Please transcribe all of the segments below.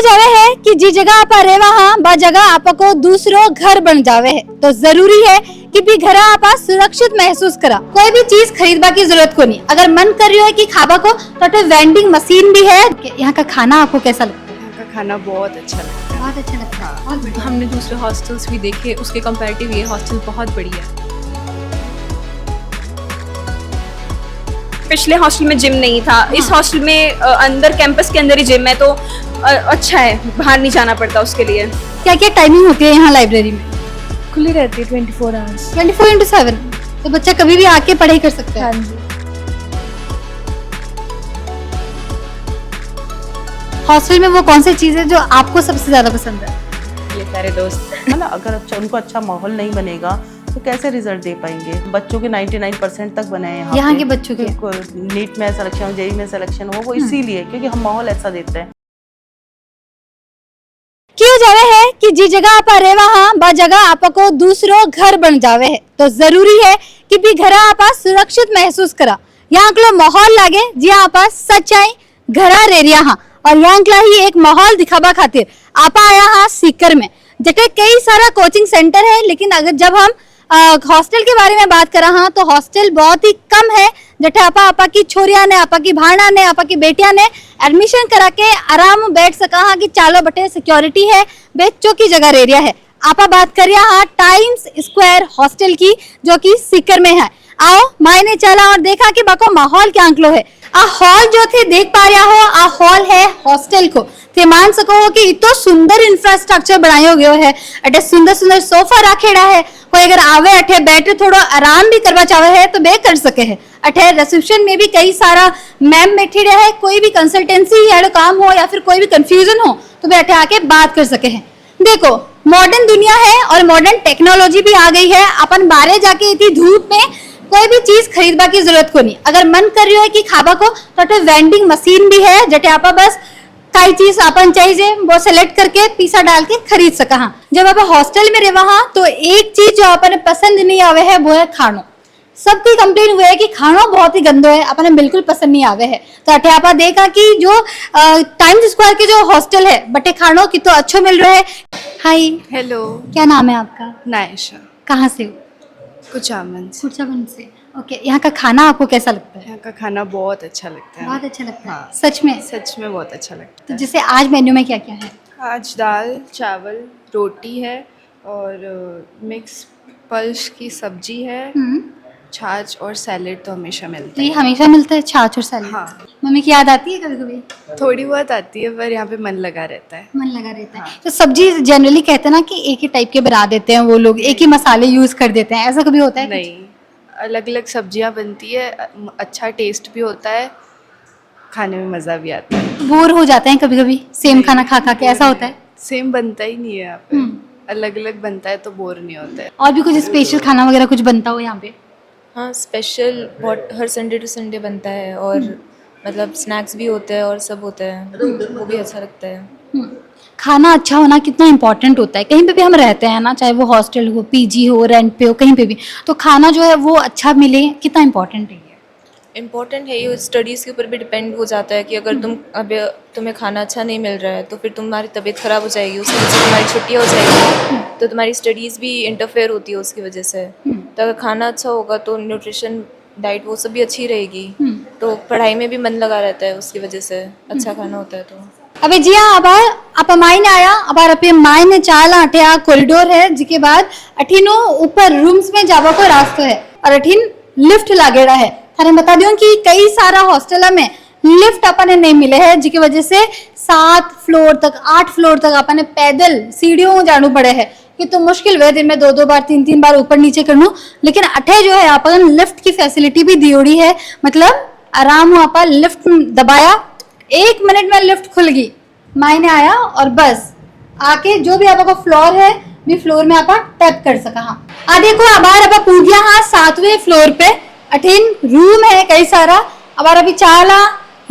क्यों जावे है कि जी जगह आप रहे वहाँ बा जगह आपको दूसरो घर बन जावे है, तो जरूरी है कि भी घर आप सुरक्षित महसूस करा। कोई भी चीज खरीदबा की जरूरत को नहीं, अगर मन कर रही है कि खाबा को तो वेंडिंग मशीन भी है। यहाँ का खाना आपको कैसा लगता है? यहाँ का खाना बहुत अच्छा लगता है। बहुत अच्छा लगता है। हमने दूसरे हॉस्टल्स भी देखे, उसके कंपैरेटिव ये हॉस्टल बहुत बढ़िया है। पिछले हॉस्टल में जिम नहीं था, इस हॉस्टल में अंदर कैंपस के अंदर ही जिम है, तो अच्छा है, बाहर नहीं जाना पड़ता उसके लिए। क्या क्या टाइमिंग होती है यहाँ लाइब्रेरी में? खुली रहती है 24 आवर्स। 24/7, तो बच्चा कभी भी आके पढ़ाई कर सकता है। हाँ जी। हॉस्टल में वो कौन सी चीज है जो आपको सबसे ज्यादा पसंद है? ये सारे दोस्त। मतलब अगर उनको अच्छा माहौल नहीं बनेगा तो कैसे रिजल्ट दे पाएंगे। बच्चों के 99% तक बने हैं यहाँ के बच्चों के नीट में सिलेक्शन हो, जेईई में सिलेक्शन हो, वो इसीलिए क्योंकि हम माहौल ऐसा देते हैं। क्यों जावे है कि जी जगह आप रहे वहाँ बा जगह आपको दूसरो घर बन जावे है, तो जरूरी है कि भी घर आप सुरक्षित महसूस करा। यहाँ को माहौल लागे जी आप सच्चाई घरा रेरिया हाँ, और यहाँ के ही एक माहौल दिखाबा खातिर आप आया हाँ सीकर में, जटे कई सारा कोचिंग सेंटर है। लेकिन अगर जब हम हॉस्टल के बारे में बात करा हाँ, तो हॉस्टल बहुत ही कम है जटे आपा की छोरिया ने, आपा की भाणा ने, आपा की बेटिया ने एडमिशन करा के आराम बैठ सका हाँ कि चालो बटे सिक्योरिटी है, बेचो की जगह एरिया है। आपा बात करिया हाँ टाइम्स स्क्वायर हॉस्टल की, जो कि सीकर में है। आओ मायने चला और देखा कि बाको माहौल क्या अंकलो है। आ हॉल जो थे देख पा रहा हो, आ हॉल है हॉस्टल को ते मान सको हो कि इतो सुंदर इंफ्रास्ट्रक्चर बनायो गयो है। अटे सुंदर सुंदर सोफा रखेड़ा है, कोई अगर आवे अठे बैठे थोड़ा आराम भी करवा चाहे है तो बे कर सके है। अठे रिसेप्शन में भी कई सारा मैम बैठी रहे, कोई भी कंसल्टेंसी या काम हो या फिर कोई भी कंफ्यूजन हो तो बे अठे आके बात कर सके है। देखो मॉडर्न दुनिया है और मॉडर्न टेक्नोलॉजी भी आ गई है। अपन बाहर जाके इतनी धूप में कोई भी चीज खरीदबा की जरूरत को नहीं, अगर मन कर रही है कि खाबा को तो वेंडिंग मशीन भी है जटे आप बस कई चीज अपन चाहिए वो सेलेक्ट करके पीसा डाल के खरीद सका। हाँ, जब आप हॉस्टल में रहे वहाँ तो एक चीज जो अपन पसंद नहीं आवे है वो है खानो। सबकी कंप्लेन हुआ है कि खाना बहुत ही गंदो है, अपने बिल्कुल पसंद नहीं आवे है। तो अठे आपा देखा कि जो टाइम्स स्क्वायर के जो हॉस्टल है बटे खानो की तो अच्छो मिल रहा है। हाय, हेलो, क्या नाम है आपका? नायशा। कहाँ से हो? कुचामन से। ओके, यहाँ का खाना आपको कैसा लगता है? यहाँ का खाना बहुत अच्छा लगता है। बहुत अच्छा लगता है। हाँ। सच में? सच में बहुत अच्छा लगता तो है। जैसे आज मेन्यू में क्या क्या है? आज दाल चावल रोटी है और मिक्स पल्स की सब्जी है, छाछ और सैलेड तो हमेशा तो मिलता ये है। हमेशा मिलता है छाछ और सैलेड? हाँ। मम्मी की याद आती है कभी कभी? थोड़ी बहुत आती है पर यहाँ पे मन लगा रहता है। मन लगा रहता है। तो सब्जी जनरली कहते हैं ना कि एक ही टाइप के बना देते हैं वो लोग, एक ही मसाले यूज कर देते हैं, ऐसा कभी होता है? नहीं, अलग अलग सब्जियाँ बनती है, अच्छा टेस्ट भी होता है, खाने में मज़ा भी आता है। बोर हो जाते हैं कभी कभी सेम खाना खा खा के, ऐसा होता है? सेम बनता ही नहीं है यहाँ पे, अलग अलग बनता है तो बोर नहीं होता है। और भी कुछ स्पेशल खाना वगैरह कुछ बनता हो यहाँ पे? हाँ, स्पेशल बहुत हर संडे टू संडे बनता है और मतलब स्नैक्स भी होते हैं और सब होता है, वो भी अच्छा लगता है। खाना अच्छा होना कितना इम्पोर्टेंट होता है। कहीं पे भी हम रहते हैं ना, चाहे वो हॉस्टल हो, पीजी हो, रेंट पे हो, कहीं पे भी, तो खाना जो है वो अच्छा मिले कितना इम्पोर्टेंट है। इम्पोर्टेंट है ये, स्टडीज़ के ऊपर भी डिपेंड हो जाता है कि अगर तुम्हें खाना अच्छा नहीं मिल रहा है तो फिर तुम्हारी तबीयत ख़राब हो जाएगी, उसकी वजह से तुम्हारी छुट्टियाँ हो जाएगी, तो तुम्हारी स्टडीज़ भी इंटरफेयर होती है उसकी वजह से। तो अगर खाना अच्छा होगा तो न्यूट्रिशन डाइट वो सब भी अच्छी रहेगी, तो पढ़ाई में भी मन लगा रहता है उसकी वजह से, अच्छा खाना होता है। तो अबे जी हाँ, अब आप मायने आया, अब अपने मायने चाला अठिया कॉरिडोर है, जिसके बाद अठिनो ऊपर रूम्स में जावा को रास्ता है और अठिन लिफ्ट लागेड़ा है। थाने बता दियो कि कई सारा हॉस्टल में लिफ्ट अपने नहीं मिले हैं, जिसकी वजह से 7 फ्लोर तक 8 फ्लोर तक अपने पैदल सीढ़ियों में जाना पड़े है कि तो मुश्किल हुए दिन में 2-2 बार 3-3 बार ऊपर नीचे करना। लेकिन अठे जो है अपन लिफ्ट की फैसिलिटी भी दी है, मतलब आराम हो अपन लिफ्ट दबाया 1 मिनट में लिफ्ट खुल गई, मायने आया और बस आके जो भी आपका फ्लोर है भी फ्लोर में आप टैप कर सका। हाँ, आ देखो अबार आप पूछ गया हाँ 7वें फ्लोर पे अठिन रूम है कई सारा। अबार अभी चाला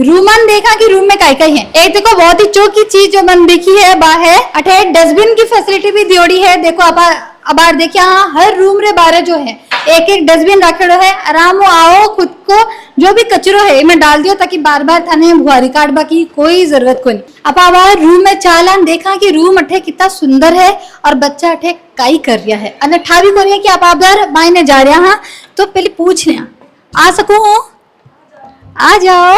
रूमन देखा कि रूम में कई है। एक देखो बहुत ही चौकी चीज जो मन देखी है बा है अठे डस्टबिन की फैसिलिटी भी दियोड़ी है। देखो अबार देखिए हाँ हर रूम रे बारे जो है एक एक डस्टबिन रखेड़ो है, आराम आओ खुद को जो भी कचरो है इनमें डाल दियो ताकि बार बार थाने बुहारी काटबा की कोई जरूरत को नहीं। अब आवाज रूम में चालान देखा कि रूम अठे कितना सुंदर है और बच्चा अठे काई कर रहा है अने ठा भी करिए कि आप आदर मायने जा रहा हाँ तो पहले पूछ रहे आ सकूं आ जाओ।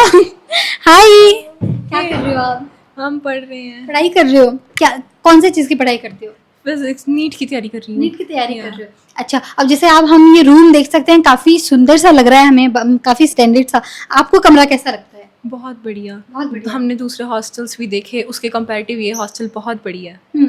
हाय क्या कर रहे हो आप? हम पढ़ रहे हैं पढ़ाई कर रहे हो क्या? कौन सी चीज की पढ़ाई करते हो? फिजिक्स नीट की तैयारी कर रही हूँ। नीट की तैयारी कर रहे हो? अच्छा, अब जैसे आप हम ये रूम देख सकते हैं, काफी सुंदर सा लग रहा है हमें, काफी स्टैंडर्ड सा। आपको कमरा कैसा लगता है? बहुत बढ़िया। बहुत बढ़िया। हमने दूसरे हॉस्टल्स भी देखे, उसके कंपैरेटिव ये हॉस्टल बहुत बढ़िया है।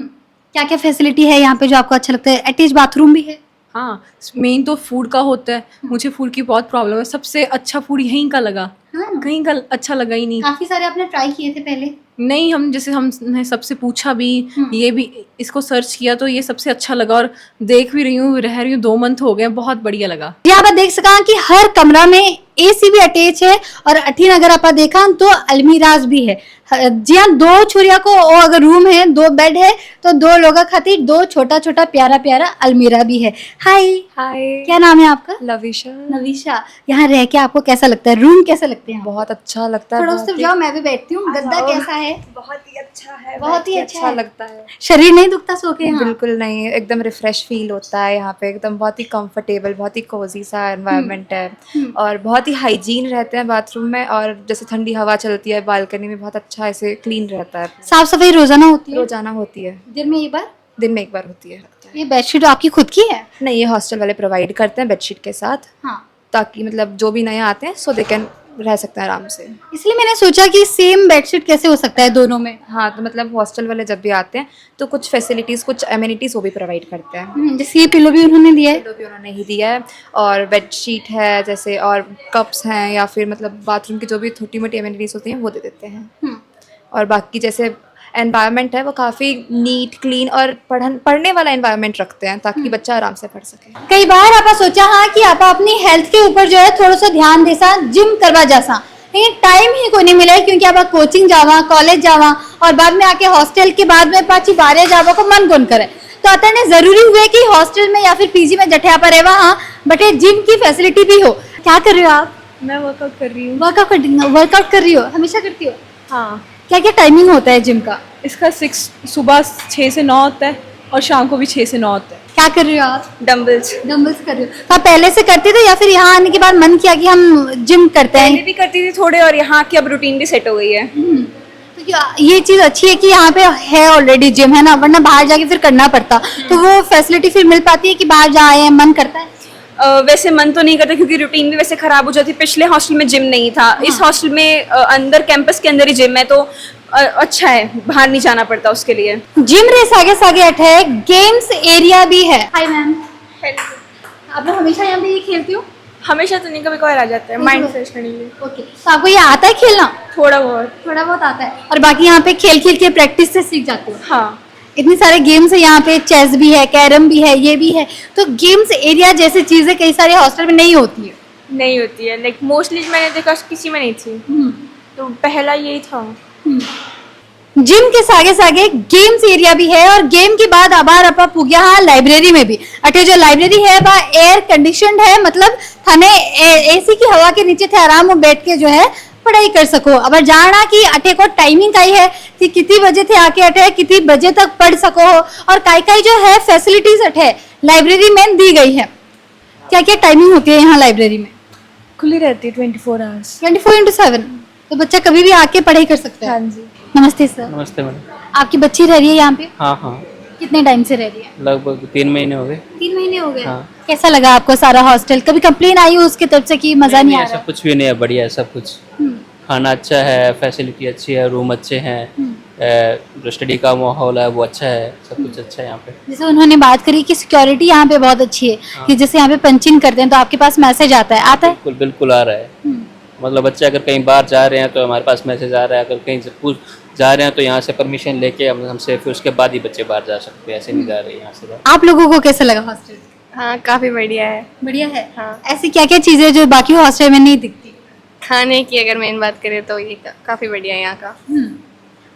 क्या क्या फैसिलिटी है यहाँ पे जो आपको अच्छा लगता है? अटैच बाथरूम भी है? हाँ, मेन तो फूड का होता है। मुझे फूड की बहुत प्रॉब्लम है, सबसे अच्छा फूड यहीं का लगा। हाँ। कहीं का अच्छा लगा ही नहीं। काफी सारे आपने ट्राई किए थे पहले? नहीं, हम जैसे हमने सबसे पूछा भी, ये भी इसको सर्च किया तो ये सबसे अच्छा लगा और देख भी रही हूँ, रह रही हूँ, 2 मंथ हो गए, बहुत बढ़िया लगा। यहाँ पर देख सका कि हर कमरा में एसी भी अटैच है और अठीन अगर आप देखा तो अलमीराज भी है। जी हाँ, 2 छोरिया को और अगर रूम है, 2 बेड है तो 2 लोगों खातिर 2 छोटा छोटा प्यारा प्यारा अलमीरा भी है। हाय हाय, क्या नाम है आपका? लविशा। नवीशा, यहाँ रह के आपको कैसा लगता है? रूम कैसे लगते हैं? बहुत अच्छा लगता है। थोड़ा उस तरफ जाओ, मैं भी बैठती हूँ। गद्दा कैसा है? बहुत ही अच्छा है, बहुत ही अच्छा है। लगता है। शरीर नहीं दुखता सो के यहाँ? बिल्कुल नहीं, एकदम रिफ्रेश फील होता है यहाँ पे, एकदम बहुत ही कंफर्टेबल, बहुत ही कोजी सा एनवायरनमेंट है और बहुत ही हाइजीन रहते हैं बाथरूम में, और जैसे ठंडी हवा चलती है बालकनी में, बहुत अच्छा ऐसे क्लीन रहता है। साफ सफाई रोजाना होती है? रोजाना होती है, दिन में एक बार? दिन में एक बार होती है। ये बेडशीट आपकी खुद की है? नहीं, ये हॉस्टल वाले प्रोवाइड करते हैं बेडशीट के साथ, हाँ। ताकि मतलब जो भी नए आते हैं सो दे कैन रह सकते हैं आराम से। इसलिए मैंने सोचा कि सेम बेडशीट कैसे हो सकता है दोनों में। हाँ, तो मतलब हॉस्टल वाले जब भी आते हैं तो कुछ फैसिलिटीज़, कुछ एमिनिटीज़ वो भी प्रोवाइड करते हैं। जैसे ये पिलो भी उन्होंने दिया है? पिलो भी उन्होंने ही दिया है, और बेडशीट है जैसे, और कप्स हैं, या फिर मतलब बाथरूम की जो भी छोटी मोटी एमिनिटीज़ होती हैं वो दे देते हैं। और बाकी जैसे एनवायरनमेंट है वो काफ़ी नीट क्लीन और पढ़ने वाला एनवायरनमेंट रखते हैं, ताकि बच्चा आराम से पढ़ सके। कई बार आप सोचा हाँ कि आप अपनी हेल्थ के ऊपर जो है थोड़ा सा ध्यान दे सा, जिम करवा जा सा, लेकिन टाइम ही कोई नहीं मिला क्योंकि आप कोचिंग जावा, कॉलेज जावा और बाद में आके हॉस्टल के बाद में पाची बारे जावा को मन कौन करे। तो आता ने जरूरी हुए कि हॉस्टल में या फिर पीजी में जठिया पर रहवा हाँ, बटे जिम की फैसिलिटी भी हो। क्या कर रहे हो आप? मैं वर्कआउट कर रही हूँ। वर्कआउट कर रही हो? हमेशा करती हो? हाँ। क्या क्या टाइमिंग होता है जिम का? इसका सुबह 6 से 9 होता है और शाम को भी 6 से 9 होता है। क्या कर रहे हो आप? डम्बल्स कर रहे हो? तो आप पहले से करते थे या फिर यहाँ आने के बाद मन किया कि हम जिम करते हैं? पहले भी करती थी थोड़े, और यहाँ की अब रूटीन भी सेट हो गई है। तो ये चीज अच्छी है कि यहाँ पे है ऑलरेडी जिम, है ना, वरना बाहर जाके फिर करना पड़ता। तो वो फैसिलिटी फिर मिल पाती है कि बाहर जाए, मन करता है? वैसे मन तो नहीं करता क्योंकि रूटीन भी वैसे खराब हो जाती। पिछले हॉस्टल में जिम नहीं था, इस हॉस्टल में अंदर कैंपस के अंदर ही जिम है, तो अच्छा है, बाहर नहीं जाना पड़ता उसके लिए। जिम रे सागे सागे अठे गेम्स एरिया भी है। हाय मैम, आप लोग हमेशा यहाँ पे ये खेलती हो? हमेशा तो नहीं, कभी कभार आ जाता है माइंड फ्रेश करने के लिए। ओके, तो आपको ये आता है खेलना? थोड़ा बहुत आता है। और बाकी यहाँ पे खेल खेल के प्रैक्टिस से सीख जाते हो? हाँ। इतने सारे गेम्स है यहाँ पे, चेस भी है, कैरम भी है, ये भी है। तो गेम्स एरिया जैसी चीजें कई सारे हॉस्टल में नहीं होती है। नहीं होती है, लाइक मोस्टली मैंने देखा किसी में नहीं थी, तो पहला यही था। जिम के सागे सागे गेम्स एरिया भी है, और गेम के बाद आबार अपा पुग्या हाँ लाइब्रेरी में भी। अटे जो लाइब्रेरी है वह एयर कंडीशनड है, मतलब थाने एसी की हवा के नीचे थे आराम में बैठ के जो है पढ़ाई कर सको। अब जाना कि अटे को टाइमिंग काई है कि कितनी बजे थे आके अटे कितनी बजे तक पढ़ सको, और काई जो है फैसिलिटीज अटे लाइब्रेरी में दी गई है। क्या क्या टाइमिंग होती है यहाँ लाइब्रेरी में? खुली रहती है 24 आवर्स। 24/7, तो बच्चा कभी भी आके पढ़ाई कर सकता है? हाँ जी। नमस्ते सर। नमस्ते मैडम। आपकी बच्ची रह रही है यहाँ पे? हाँ हाँ, कितने टाइम से रह रही है? लगभग 3 महीने हो गए। 3 महीने हो गए। हाँ। कैसा लगा आपको सारा हॉस्टल? कभी कंप्लेन आई हो उसकी तरफ से कि मजा नहीं आ ऐसा रहा? कुछ भी नहीं है, बढ़िया है सब कुछ। खाना अच्छा है, फैसिलिटी अच्छी है, रूम अच्छे हैं, जो स्टडी का माहौल है वो अच्छा है, सब कुछ अच्छा है यहाँ पे। जैसे उन्होंने बात करी कि सिक्योरिटी यहाँ पे बहुत अच्छी है, कि जैसे यहाँ पे पंचिंग करते हैं तो आपके पास मैसेज आता है? बिल्कुल बिल्कुल आ रहा है। मतलब बच्चे अगर कहीं बाहर जा रहे हैं तो हमारे पास मैसेज आ रहा है, अगर कहीं से पूछ जा रहे हैं तो यहाँ से परमिशन लेके हमसे, फिर उसके बाद ही बच्चे बाहर जा सकते हैं, ऐसे नहीं जा रहे यहाँ से। आप लोगों को कैसा लगा हॉस्टल? हाँ, काफ़ी बढ़िया है। बढ़िया है। हाँ। ऐसी क्या क्या चीजें जो बाकी हॉस्टल में नहीं दिखती? खाने की अगर मेन बात करें तो ये काफ़ी बढ़िया है यहाँ का।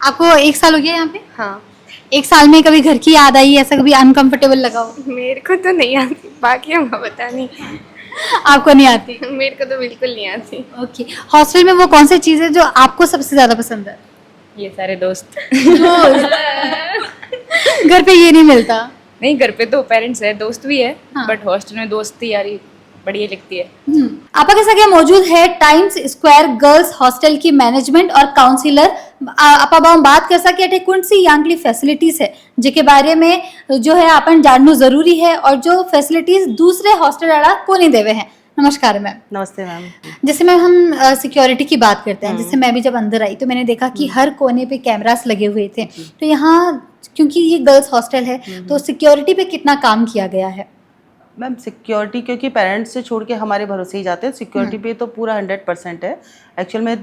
आपको 1 साल हो गया यहाँ पे? हाँ। एक साल में कभी घर की याद आई, ऐसा कभी अनकंफर्टेबल लगा हो? मेरे को तो नहीं आती, बाकी हमको पता नहीं। आपको नहीं आती? मेरे को तो बिल्कुल नहीं आती। ओके, हॉस्टल में वो कौन सी चीज़ है जो आपको सबसे ज्यादा पसंद है? ये सारे दोस्त। घर पे ये नहीं मिलता। नहीं, घर पे तो पेरेंट्स है, दोस्त भी है, हाँ। बट हॉस्टल में दोस्ती यारी बढ़िया लगती है। आपा के सगे मौजूद है टाइम्स स्क्वायर गर्ल्स हॉस्टल की मैनेजमेंट और काउंसिलर। आपा बाम बात कर सके अठे कौन सी यांगली फैसिलिटीज है जिके बारे में जो है अपन जानना जरूरी है और जो फैसिलिटीज दूसरे हॉस्टल वाला को नहीं देवे हैं। नमस्कार मैम। नमस्ते मैम। जैसे मैम हम सिक्योरिटी की बात करते हैं, जैसे मैं भी जब अंदर आई तो मैंने देखा कि हर कोने पे कैमरास लगे हुए थे, तो यहाँ क्योंकि ये गर्ल्स हॉस्टल है तो सिक्योरिटी पे कितना काम किया गया है? मैम सिक्योरिटी क्योंकि पेरेंट्स से छोड़ के हमारे भरोसे ही जाते हैं, सिक्योरिटी पे तो पूरा 100% है। एक्चुअल में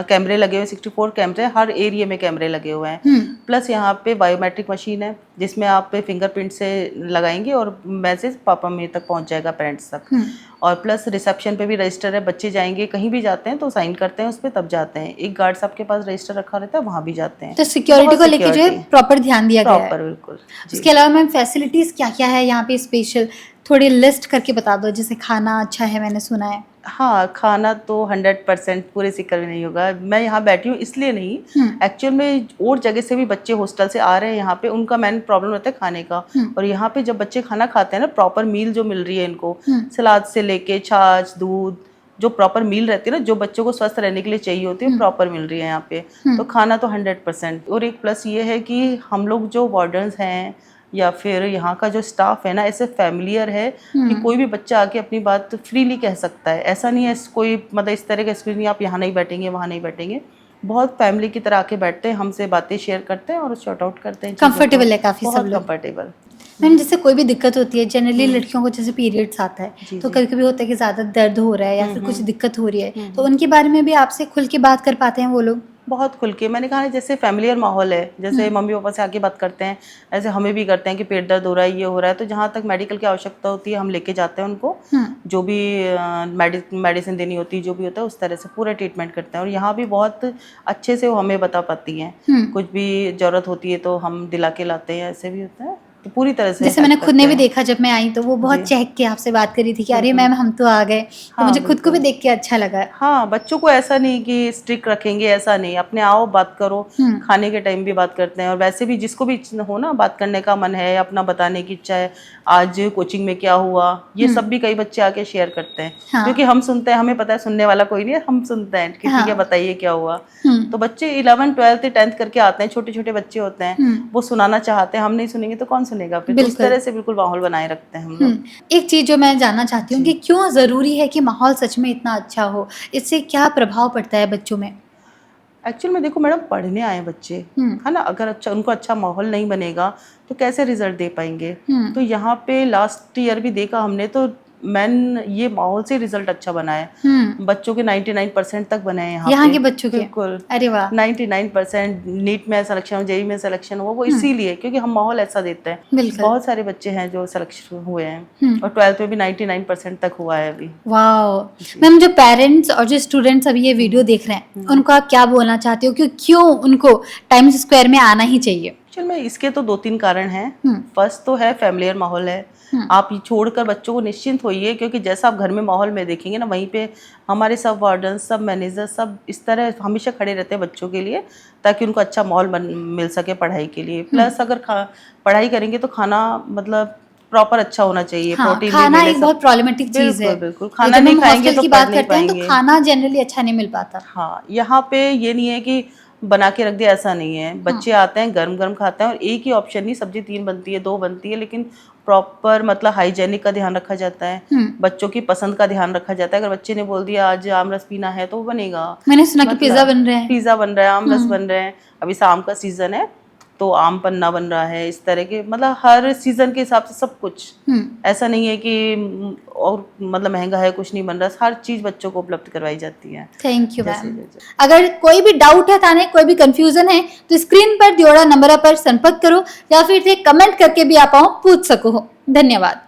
कैमरे लगे हुए 64 कैमरे, हर एरिया में कैमरे लगे हुए हैं। प्लस यहाँ पे बायोमेट्रिक मशीन है जिसमें आप पे फिंगरप्रिंट से लगाएंगे और मैसेज पापा मेरे तक पहुँच जाएगा, पेरेंट्स तक। और प्लस रिसेप्शन पे भी रजिस्टर है, बच्चे जाएंगे कहीं भी जाते हैं तो साइन करते हैं उस पर तब जाते हैं। एक गार्ड साहब के पास रजिस्टर रखा रहता है, वहाँ भी जाते हैं। तो सिक्योरिटी को लेके जो है प्रॉपर ध्यान दिया गया है। प्रॉपर, बिल्कुल। उसके अलावा मैम फैसिलिटीज क्या क्या है यहाँ पे स्पेशल, थोड़ी लिस्ट करके बता दो। जैसे खाना अच्छा है मैंने सुना है। हाँ, खाना तो 100% पूरे सिक्कर में नहीं होगा। मैं यहाँ बैठी हूँ इसलिए नहीं, एक्चुअल में और जगह से भी बच्चे हॉस्टल से आ रहे हैं यहाँ पे, उनका मेन प्रॉब्लम रहता है खाने का। और यहाँ पे जब बच्चे खाना खाते हैं ना, प्रॉपर मील जो मिल रही है इनको, सलाद से लेके छाछ दूध, जो प्रॉपर मील रहती है ना, जो बच्चों को स्वस्थ रहने के लिए चाहिए होती है, प्रॉपर मिल रही है यहाँ पे। तो खाना तो 100%। और एक प्लस ये है कि हम लोग जो वार्डन्स हैं या फिर यहाँ का जो स्टाफ है ना, ऐसे फैमिलियर है कि कोई भी बच्चा आके अपनी बात फ्रीली कह सकता है। ऐसा नहीं है कोई मतलब इस तरह का एक्सपीरियंस नहीं, आप यहाँ नहीं बैठेंगे वहाँ नहीं बैठेंगे। बहुत फैमिली की तरह आके बैठते हैं, हमसे बातें शेयर करते हैं और शॉर्ट आउट करते हैं। कंफर्टेबल है काफी सब लोग। कंफर्टेबल। मैम जैसे कोई भी दिक्कत होती है, जनरली लड़कियों को जैसे पीरियड्स आता है तो कभी कभी होता है कि ज्यादा दर्द हो रहा है या फिर कुछ दिक्कत हो रही है, तो उनके बारे में भी आपसे खुल के बात कर पाते हैं वो लोग? बहुत खुल के, मैंने कहा ना जैसे फैमिलियर माहौल है, जैसे मम्मी पापा से आके बात करते हैं, ऐसे हमें भी करते हैं कि पेट दर्द हो रहा है, ये हो रहा है, तो जहाँ तक मेडिकल की आवश्यकता होती है हम लेके जाते हैं उनको। जो भी मेडिसिन देनी होती है, जो भी होता है, उस तरह से पूरा ट्रीटमेंट करते हैं। और यहाँ भी बहुत अच्छे से वो हमें बता पाती हैं, कुछ भी जरूरत होती है तो हम दिला के लाते हैं, ऐसे भी होता है। तो पूरी तरह से जैसे मैंने खुद ने भी देखा जब मैं आई तो वो बहुत चहक के आपसे बात करी थी कि अरे मैम हम तो आ गए, तो मुझे खुद को भी देख के अच्छा लगा। हाँ, बच्चों को ऐसा नहीं कि स्ट्रिक्ट रखेंगे, ऐसा नहीं, अपने आओ बात करो। खाने के टाइम भी बात करते हैं और वैसे भी जिसको भी हो ना बात करने का मन है, अपना बताने की इच्छा है, आज कोचिंग में क्या हुआ, ये सब भी कई बच्चे आके शेयर करते हैं। क्योंकि हम सुनते हैं, हमें पता है सुनने वाला कोई नहीं है, हम सुनते हैं कि ठीक है बताइए क्या हुआ। तो बच्चे 11, 12, 10th करके आते हैं, छोटे छोटे बच्चे होते हैं, वो सुनाना चाहते हैं, हम नहीं सुनेंगे तो कौन सुनेगा फिर। तो उस तरह से बिल्कुल माहौल बनाए रखते हैं हम लोग। एक चीज जो मैं जानना चाहती हूँ कि क्यों जरूरी है कि माहौल सच में इतना अच्छा हो, इससे क्या प्रभाव पड़ता है बच्चों में? एक्चुअल में देखो मैडम, पढ़ने आए बच्चे है ना, अगर अच्छा उनको अच्छा माहौल नहीं बनेगा तो कैसे रिजल्ट दे पाएंगे। तो यहाँ पे लास्ट ईयर भी देखा हमने, तो मैन ये माहौल से रिजल्ट अच्छा बना है। बच्चों के 99% तक बने हैं यहाँ के बच्चों के? बिल्कुल। अरे वाह। 99% नीट में सिलेक्शन हो, जेई में सिलेक्शन हो, वो इसीलिए क्योंकि हम माहौल ऐसा देते हैं। बहुत सारे बच्चे हैं जो सिलेक्शन हुए हैं और 12th में भी 99% तक हुआ है अभी। वाह। मैम जो पेरेंट्स और जो स्टूडेंट्स अभी ये वीडियो देख रहे हैं उनको आप क्या बोलना चाहते हो कि क्यों उनको टाइम्स स्क्वायर में आना ही चाहिए? चल मैं इसके तो 2-3 कारण हैं। फर्स्ट तो है फैमिलियर माहौल है, आप ये छोड़कर बच्चों को निश्चिंत होइए, क्योंकि जैसा आप घर में माहौल में देखेंगे ना, वहीं पे हमारे सब वार्डन, सब मैनेजर, सब इस तरह हमेशा खड़े रहते हैं बच्चों के लिए, ताकि उनको अच्छा माहौल मिल सके पढ़ाई के लिए। प्लस अगर पढ़ाई करेंगे तो खाना मतलब प्रॉपर अच्छा होना चाहिए। प्रोटीन खाना एक बहुत प्रॉब्लमेटिक चीज है। बिल्कुल, खाना नहीं खाएंगे तो बात करते हैं तो खाना जनरली अच्छा नहीं मिल पाता। हाँ, यहाँ पे ये नहीं है कि बना के रख दिया, ऐसा नहीं है। बच्चे आते हैं गरम गरम खाते हैं और एक ही ऑप्शन नहीं, सब्जी 3 बनती है, 2 बनती है, लेकिन प्रॉपर मतलब हाइजेनिक का ध्यान रखा जाता है, बच्चों की पसंद का ध्यान रखा जाता है। अगर बच्चे ने बोल दिया आज आम रस पीना है तो वो बनेगा। मैंने सुना कि पिज्जा बन रहा है, पिज्जा बन रहा है, आम रस बन रहे हैं, अभी शाम का सीजन है तो आम पन्ना बन रहा है, इस तरह के मतलब हर सीजन के हिसाब से सब कुछ। ऐसा नहीं है कि और मतलब महंगा है कुछ नहीं बन रहा, हर चीज बच्चों को उपलब्ध करवाई जाती है। Thank you ma'am. अगर कोई भी डाउट है थाने, कोई भी कंफ्यूजन है तो स्क्रीन पर दियोड़ा नंबर पर संपर्क करो या फिर कमेंट करके भी आप पूछ सको। धन्यवाद।